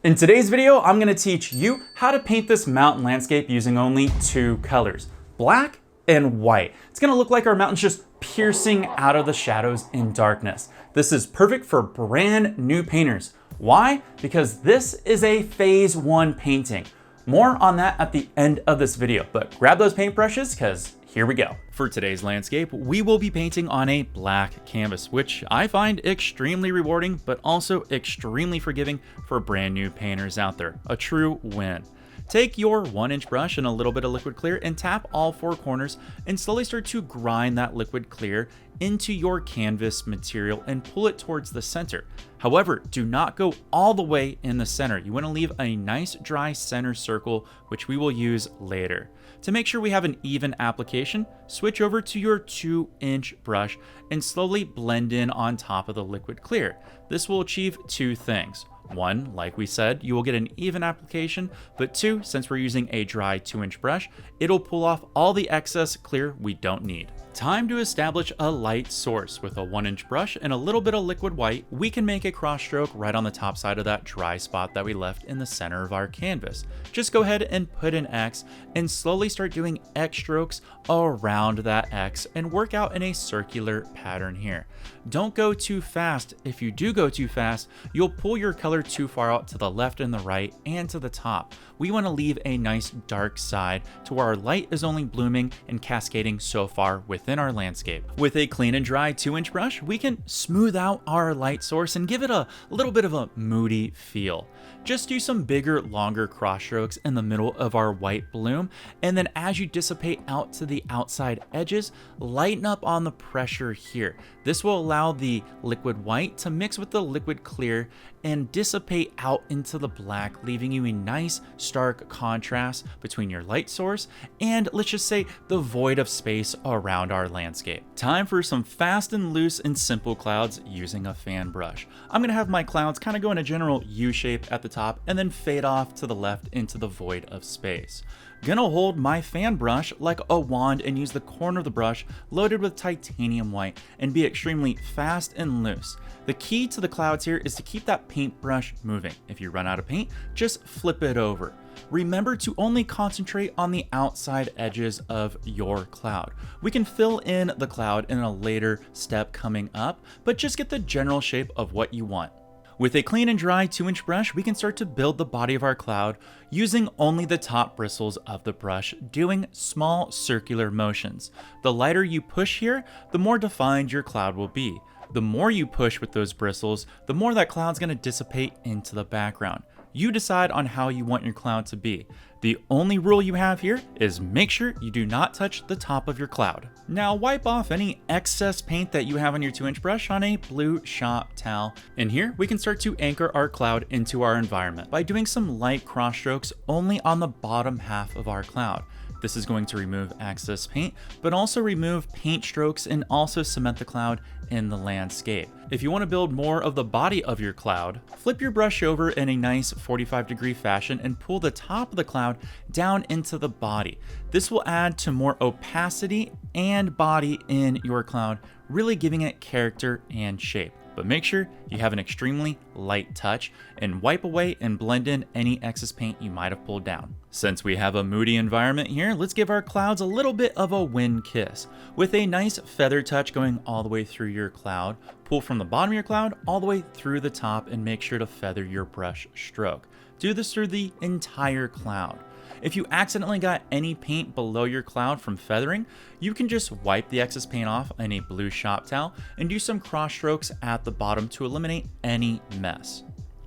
In today's video, I'm going to teach you how to paint this mountain landscape using only two colors, black and white. It's going to look like our mountain's just piercing out of the shadows in darkness. This is perfect for brand new painters. Why? Because this is a phase 1 painting. More on that at the end of this video, but grab those paintbrushes because here we go. For today's landscape, we will be painting on a black canvas, which I find extremely rewarding, but also extremely forgiving for brand new painters out there. A true win. Take your 1-inch brush and a little bit of liquid clear and tap all 4 corners and slowly start to grind that liquid clear into your canvas material and pull it towards the center. However, do not go all the way in the center. You want to leave a nice dry center circle, which we will use later. To make sure we have an even application, switch over to your 2-inch brush and slowly blend in on top of the liquid clear. This will achieve 2 things. 1, like we said, you will get an even application, but 2, since we're using a dry 2-inch brush, it'll pull off all the excess clear we don't need. Time to establish a light source. With a 1-inch brush and a little bit of liquid white, we can make a cross stroke right on the top side of that dry spot that we left in the center of our canvas. Just go ahead and put an X and slowly start doing X strokes around that X and work out in a circular pattern here. Don't go too fast. If you do go too fast, you'll pull your color too far out to the left and the right and to the top. We want to leave a nice dark side to where our light is only blooming and cascading so far within our landscape. With a clean and dry 2-inch brush, we can smooth out our light source and give it a little bit of a Moody feel. Just do some bigger, longer cross strokes in the middle of our white bloom, and then as you dissipate out to the outside edges, lighten up on the pressure here. This will allow the liquid white to mix with the liquid clear and dissipate out into the black, leaving you a nice stark contrast between your light source and, let's just say, the void of space around our landscape. Time for some fast and loose and simple clouds using a fan brush. I'm going to have my clouds kind of go in a general U shape at the top and then fade off to the left into the void of space. Gonna hold my fan brush like a wand and use the corner of the brush loaded with titanium white and be extremely fast and loose. The key to the clouds here is to keep that paintbrush moving. If you run out of paint, just flip it over. Remember to only concentrate on the outside edges of your cloud. We can fill in the cloud in a later step coming up, but just get the general shape of what you want. With a clean and dry 2-inch brush, we can start to build the body of our cloud using only the top bristles of the brush, doing small circular motions. The lighter you push here, the more defined your cloud will be. The more you push with those bristles, the more that cloud's going to dissipate into the background. You decide on how you want your cloud to be. The only rule you have here is make sure you do not touch the top of your cloud. Now wipe off any excess paint that you have on your 2-inch brush on a blue shop towel. And here we can start to anchor our cloud into our environment by doing some light cross strokes only on the bottom half of our cloud. This is going to remove excess paint, but also remove paint strokes and also cement the cloud in the landscape. If you want to build more of the body of your cloud, flip your brush over in a nice 45-degree fashion and pull the top of the cloud down into the body. This will add to more opacity and body in your cloud, really giving it character and shape. But make sure you have an extremely light touch and wipe away and blend in any excess paint you might have pulled down. Since we have a moody environment here, let's give our clouds a little bit of a wind kiss. With a nice feather touch going all the way through your cloud, pull from the bottom of your cloud all the way through the top and make sure to feather your brush stroke. Do this through the entire cloud. If you accidentally got any paint below your cloud from feathering, you can just wipe the excess paint off in a blue shop towel and do some cross strokes at the bottom to eliminate any mess.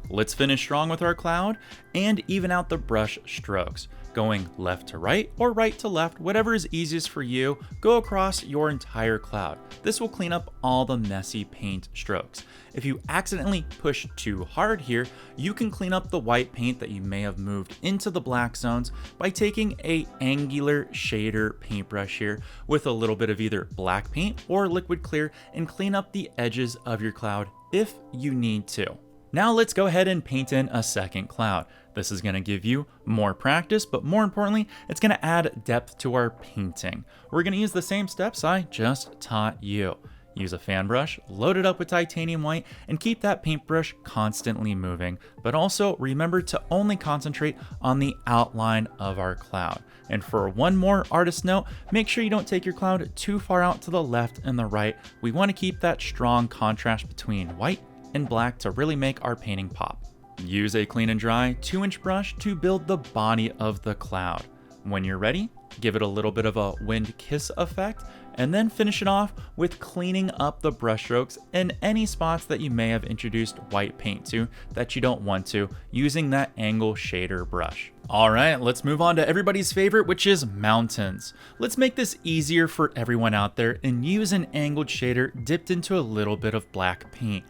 Let's finish strong with our cloud and even out the brush strokes. Going left to right or right to left, whatever is easiest for you, go across your entire cloud. This will clean up all the messy paint strokes. If you accidentally push too hard here, you can clean up the white paint that you may have moved into the black zones by taking a angular shader paintbrush here with a little bit of either black paint or liquid clear and clean up the edges of your cloud if you need to. Now let's go ahead and paint in a second cloud. This is going to give you more practice, but more importantly, it's going to add depth to our painting. We're going to use the same steps I just taught you. Use a fan brush, load it up with titanium white, and keep that paintbrush constantly moving, but also remember to only concentrate on the outline of our cloud. And for one more artist note, make sure you don't take your cloud too far out to the left and the right. We want to keep that strong contrast between white and black to really make our painting pop. Use a clean and dry 2-inch brush to build the body of the cloud. When you're ready, give it a little bit of a wind kiss effect, and then finish it off with cleaning up the brush strokes and any spots that you may have introduced white paint to that you don't want to, using that angle shader brush. All right, let's move on to everybody's favorite, which is mountains. Let's make this easier for everyone out there and use an angled shader dipped into a little bit of black paint.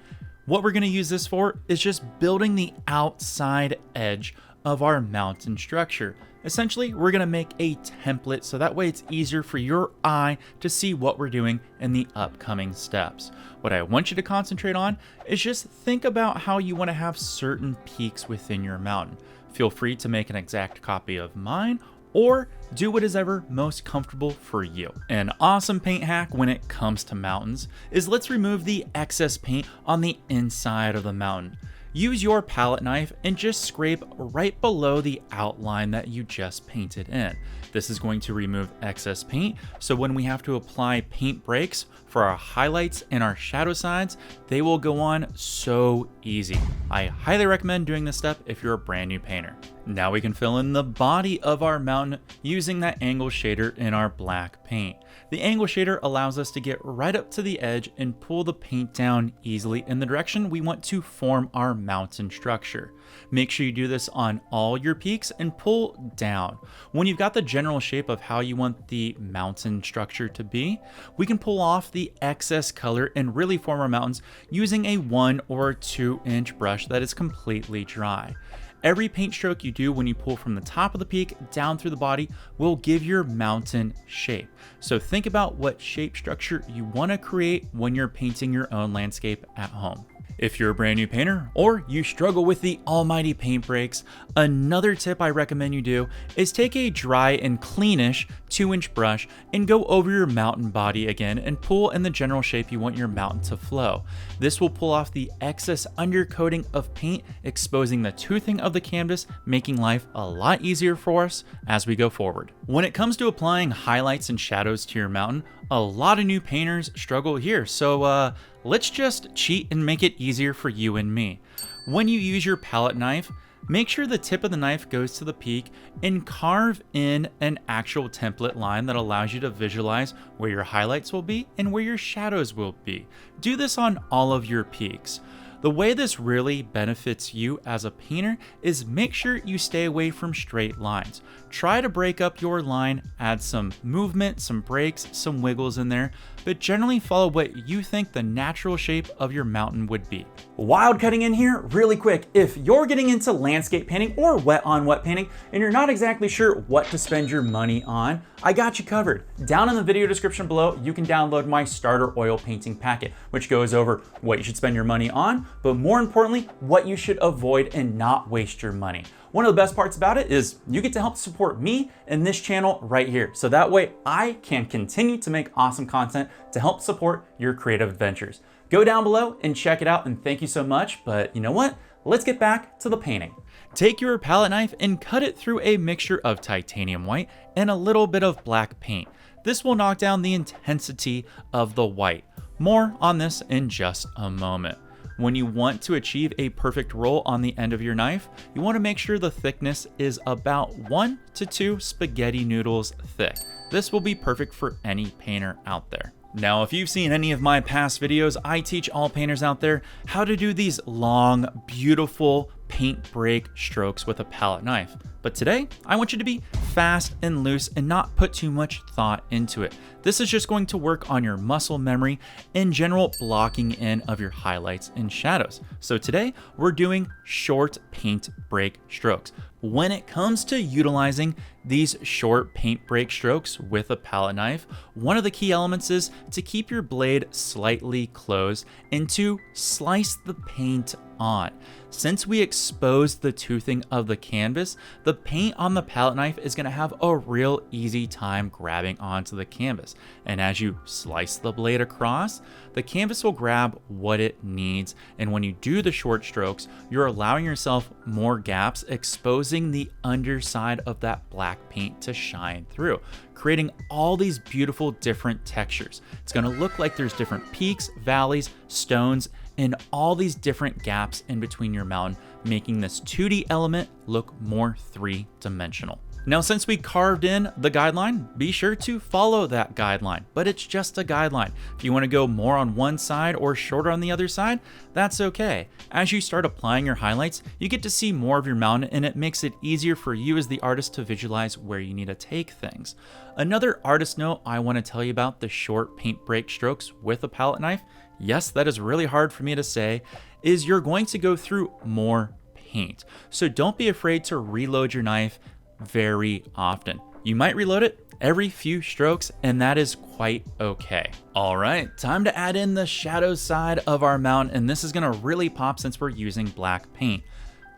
What we're gonna use this for is just building the outside edge of our mountain structure. Essentially, we're gonna make a template so that way it's easier for your eye to see what we're doing in the upcoming steps. What I want you to concentrate on is just think about how you wanna have certain peaks within your mountain. Feel free to make an exact copy of mine or do what is ever most comfortable for you. An awesome paint hack when it comes to mountains is let's remove the excess paint on the inside of the mountain. Use your palette knife and just scrape right below the outline that you just painted in. This is going to remove excess paint, so when we have to apply paint breaks for our highlights and our shadow sides, they will go on so easy. I highly recommend doing this step if you're a brand new painter. Now we can fill in the body of our mountain using that angle shader in our black paint. The angle shader allows us to get right up to the edge and pull the paint down easily in the direction we want to form our mountain structure. Make sure you do this on all your peaks and pull down. When you've got the general shape of how you want the mountain structure to be, we can pull off the excess color and really form our mountains using a 1 or 2-inch brush that is completely dry. Every paint stroke you do when you pull from the top of the peak down through the body will give your mountain shape. So think about what shape structure you want to create when you're painting your own landscape at home. If you're a brand new painter or you struggle with the almighty paint breaks, another tip I recommend you do is take a dry and cleanish 2-inch brush and go over your mountain body again and pull in the general shape you want your mountain to flow. This will pull off the excess undercoating of paint, exposing the toothing of the canvas, making life a lot easier for us as we go forward. When it comes to applying highlights and shadows to your mountain, a lot of new painters struggle here, so let's just cheat and make it easier for you and me. When you use your palette knife, make sure the tip of the knife goes to the peak and carve in an actual template line that allows you to visualize where your highlights will be and where your shadows will be. Do this on all of your peaks. The way this really benefits you as a painter is make sure you stay away from straight lines. Try to break up your line, add some movement, some breaks, some wiggles in there, but generally follow what you think the natural shape of your mountain would be. Wild cutting in here really quick. If you're getting into landscape painting or wet on wet painting and you're not exactly sure what to spend your money on, I got you covered. Down in the video description below, you can download my starter oil painting packet, which goes over what you should spend your money on, but more importantly, what you should avoid and not waste your money. One of the best parts about it is you get to help support me and this channel right here. So that way I can continue to make awesome content to help support your creative adventures. Go down below and check it out, and thank you so much. But you know what? Let's get back to the painting. Take your palette knife and cut it through a mixture of titanium white and a little bit of black paint. This will knock down the intensity of the white. More on this in just a moment. When you want to achieve a perfect roll on the end of your knife, you want to make sure the thickness is about 1 to 2 spaghetti noodles thick. This will be perfect for any painter out there. Now, if you've seen any of my past videos, I teach all painters out there how to do these long, beautiful paint break strokes with a palette knife. But today, I want you to be fast and loose and not put too much thought into it. This is just going to work on your muscle memory and general blocking in of your highlights and shadows. So today, we're doing short paint break strokes. When it comes to utilizing these short paint break strokes with a palette knife, one of the key elements is to keep your blade slightly closed and to slice the paint on. Since we exposed the toothing of the canvas, the paint on the palette knife is going to have a real easy time grabbing onto the canvas. And as you slice the blade across, the canvas will grab what it needs. And when you do the short strokes, you're allowing yourself more gaps, exposing the underside of that black paint to shine through, creating all these beautiful different textures. It's going to look like there's different peaks, valleys, stones, and all these different gaps in between your mountain, making this 2D element look more three-dimensional. Now, since we carved in the guideline, be sure to follow that guideline, but it's just a guideline. If you want to go more on one side or shorter on the other side, that's okay. As you start applying your highlights, you get to see more of your mountain, and it makes it easier for you as the artist to visualize where you need to take things. Another artist note I want to tell you about the short paint break strokes with a palette knife, yes, that is really hard for me to say, is you're going to go through more paint. So don't be afraid to reload your knife very often. You might reload it every few strokes, and that is quite okay. All right, time to add in the shadow side of our mountain, and this is gonna really pop since we're using black paint.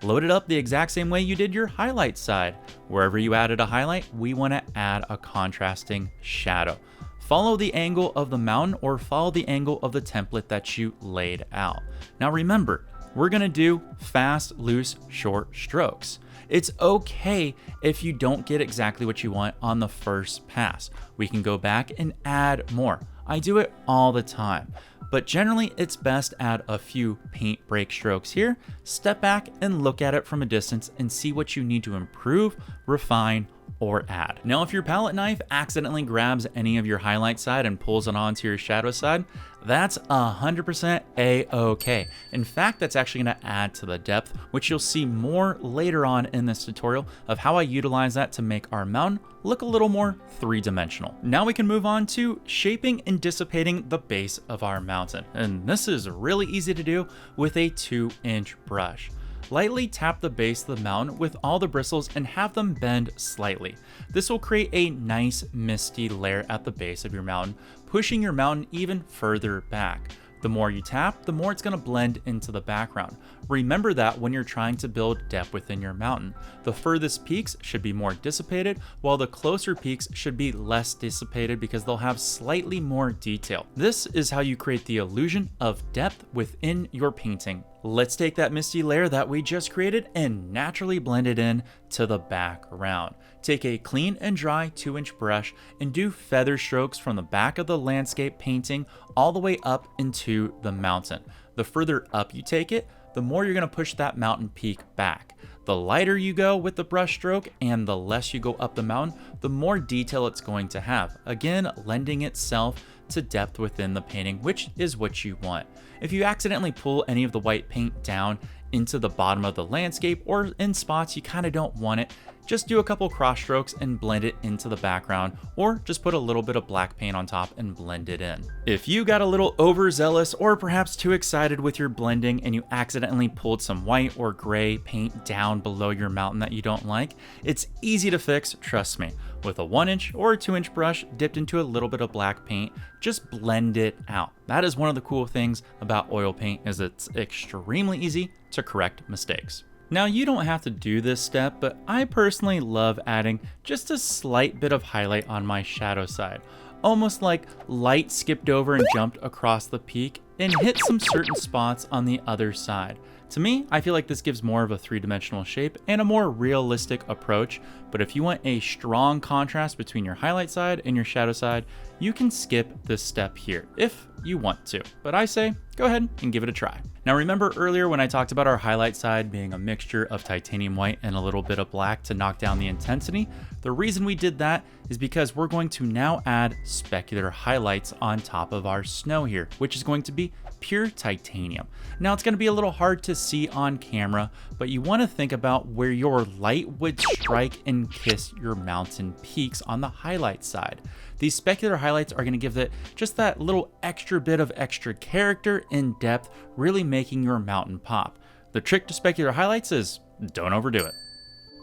Load it up the exact same way you did your highlight side. Wherever you added a highlight, we wanna add a contrasting shadow. Follow the angle of the mountain or follow the angle of the template that you laid out. Now remember, we're gonna do fast, loose, short strokes. It's okay if you don't get exactly what you want on the first pass. We can go back and add more. I do it all the time, but generally it's best to add a few paint break strokes here, step back and look at it from a distance and see what you need to improve, refine, or add. Now, if your palette knife accidentally grabs any of your highlight side and pulls it onto your shadow side, that's 100% a-okay. In fact, that's actually gonna add to the depth, which you'll see more later on in this tutorial of how I utilize that to make our mountain look a little more three-dimensional. Now we can move on to shaping and dissipating the base of our mountain. And this is really easy to do with a 2-inch brush. Lightly tap the base of the mountain with all the bristles and have them bend slightly. This will create a nice misty layer at the base of your mountain, pushing your mountain even further back. The more you tap, the more it's going to blend into the background. Remember that when you're trying to build depth within your mountain. The furthest peaks should be more dissipated, while the closer peaks should be less dissipated because they'll have slightly more detail. This is how you create the illusion of depth within your painting. Let's take that misty layer that we just created and naturally blend it in to the background. Take a clean and dry 2-inch brush and do feather strokes from the back of the landscape painting all the way up into the mountain. The further up you take it, the more you're going to push that mountain peak back. The lighter you go with the brush stroke and the less you go up the mountain, the more detail it's going to have. Again, lending itself to depth within the painting, which is what you want. If you accidentally pull any of the white paint down into the bottom of the landscape or in spots you kind of don't want it, just do a couple cross strokes and blend it into the background, or just put a little bit of black paint on top and blend it in. If you got a little overzealous or perhaps too excited with your blending and you accidentally pulled some white or gray paint down below your mountain that you don't like, it's easy to fix, trust me. With a 1-inch or a 2-inch brush dipped into a little bit of black paint, just blend it out. That is one of the cool things about oil paint, is it's extremely easy to correct mistakes. Now, you don't have to do this step, but I personally love adding just a slight bit of highlight on my shadow side. Almost like light skipped over and jumped across the peak and hit some certain spots on the other side. To me, I feel like this gives more of a three-dimensional shape and a more realistic approach, but if you want a strong contrast between your highlight side and your shadow side, you can skip this step here if you want to, but I say go ahead and give it a try. Now remember earlier when I talked about our highlight side being a mixture of titanium white and a little bit of black to knock down the intensity? The reason we did that is because we're going to now add specular highlights on top of our snow here, which is going to be pure titanium. Now it's going to be a little hard to see on camera, but you want to think about where your light would strike and kiss your mountain peaks on the highlight side. These specular highlights are going to give it just that little extra bit of extra character and depth, really making your mountain pop. The trick to specular highlights is don't overdo it.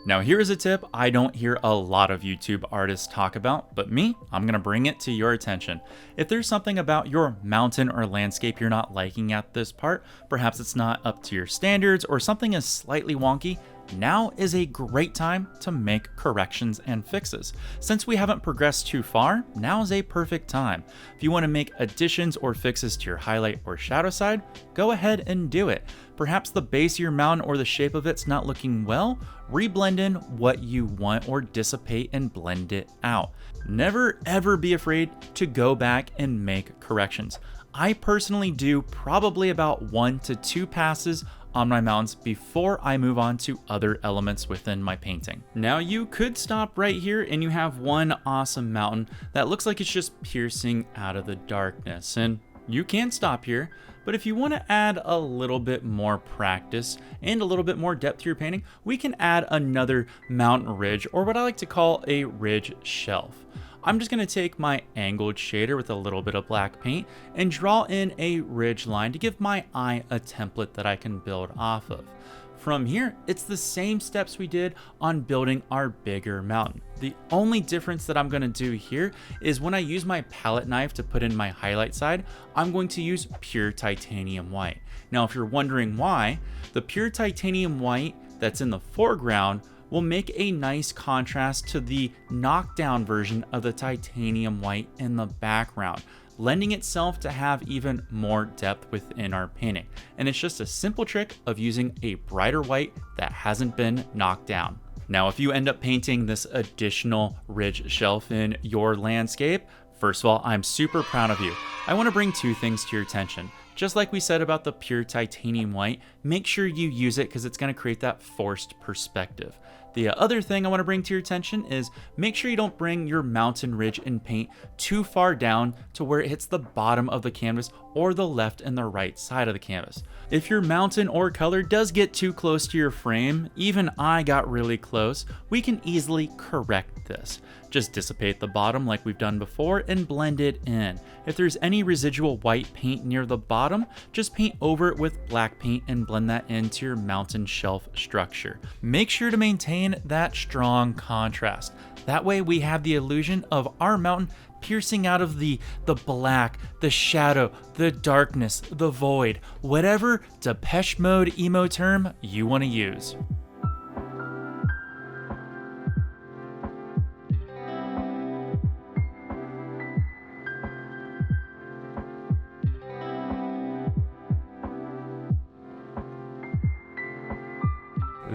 Now here is a tip I don't hear a lot of YouTube artists talk about, but me, I'm gonna bring it to your attention. If there's something about your mountain or landscape you're not liking at this part, perhaps it's not up to your standards or something is slightly wonky, now is a great time to make corrections and fixes. Since we haven't progressed too far, now is a perfect time. If you want to make additions or fixes to your highlight or shadow side, go ahead and do it. Perhaps the base of your mountain or the shape of it's not looking well, reblend in what you want or dissipate and blend it out. Never ever be afraid to go back and make corrections. I personally do probably about 1 to 2 passes on my mountains before I move on to other elements within my painting. Now you could stop right here and you have one awesome mountain that looks like it's just piercing out of the darkness, and you can stop here. But if you want to add a little bit more practice and a little bit more depth to your painting, we can add another mountain ridge, or what I like to call a ridge shelf. I'm just going to take my angled shader with a little bit of black paint and draw in a ridge line to give my eye a template that I can build off of. From here, it's the same steps we did on building our bigger mountain. The only difference that I'm going to do here is when I use my palette knife to put in my highlight side, I'm going to use pure titanium white. Now, if you're wondering why, the pure titanium white that's in the foreground will make a nice contrast to the knockdown version of the titanium white in the background, lending itself to have even more depth within our painting. And it's just a simple trick of using a brighter white that hasn't been knocked down. Now, if you end up painting this additional ridge shelf in your landscape, first of all, I'm super proud of you. I want to bring 2 things to your attention. Just like we said about the pure titanium white, make sure you use it because it's going to create that forced perspective. The other thing I want to bring to your attention is make sure you don't bring your mountain ridge in paint too far down to where it hits the bottom of the canvas or the left and the right side of the canvas. If your mountain or color does get too close to your frame, even I got really close, we can easily correct this. Just dissipate the bottom like we've done before and blend it in. If there's any residual white paint near the bottom, just paint over it with black paint and blend that into your mountain shelf structure. Make sure to maintain that strong contrast. That way we have the illusion of our mountain piercing out of the black, the shadow, the darkness, the void, whatever Depeche Mode emo term you want to use.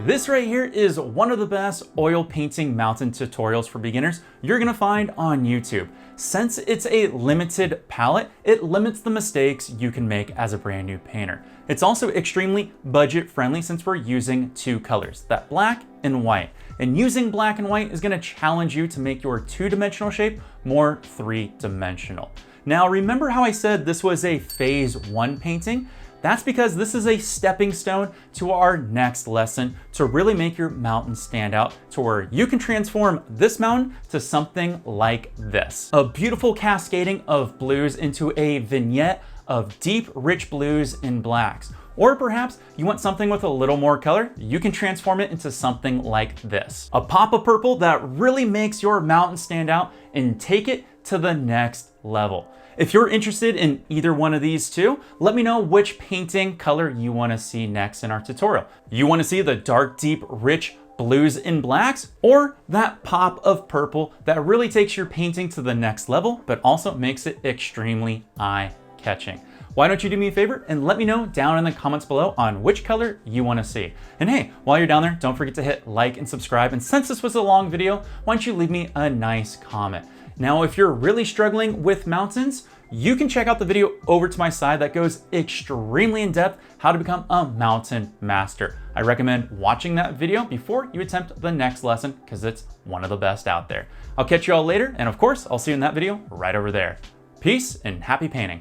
This right here is one of the best oil painting mountain tutorials for beginners you're gonna find on YouTube. Since it's a limited palette, it limits the mistakes you can make as a brand new painter. It's also extremely budget friendly since we're using 2 colors, that black and white. And using black and white is gonna challenge you to make your 2-dimensional shape more 3-dimensional. Now, remember how I said this was a phase 1 painting? That's because this is a stepping stone to our next lesson to really make your mountain stand out to where you can transform this mountain to something like this. A beautiful cascading of blues into a vignette of deep, rich blues and blacks. Or perhaps you want something with a little more color, you can transform it into something like this. A pop of purple that really makes your mountain stand out and take it to the next level. If you're interested in either one of these 2, let me know which painting color you want to see next in our tutorial. You want to see the dark, deep, rich blues and blacks, or that pop of purple that really takes your painting to the next level, but also makes it extremely eye-catching? Why don't you do me a favor and let me know down in the comments below on which color you want to see. And hey, while you're down there, don't forget to hit like and subscribe. And since this was a long video, why don't you leave me a nice comment? Now, if you're really struggling with mountains, you can check out the video over to my side that goes extremely in depth how to become a mountain master. I recommend watching that video before you attempt the next lesson because it's one of the best out there. I'll catch you all later, and of course, I'll see you in that video right over there. Peace and happy painting.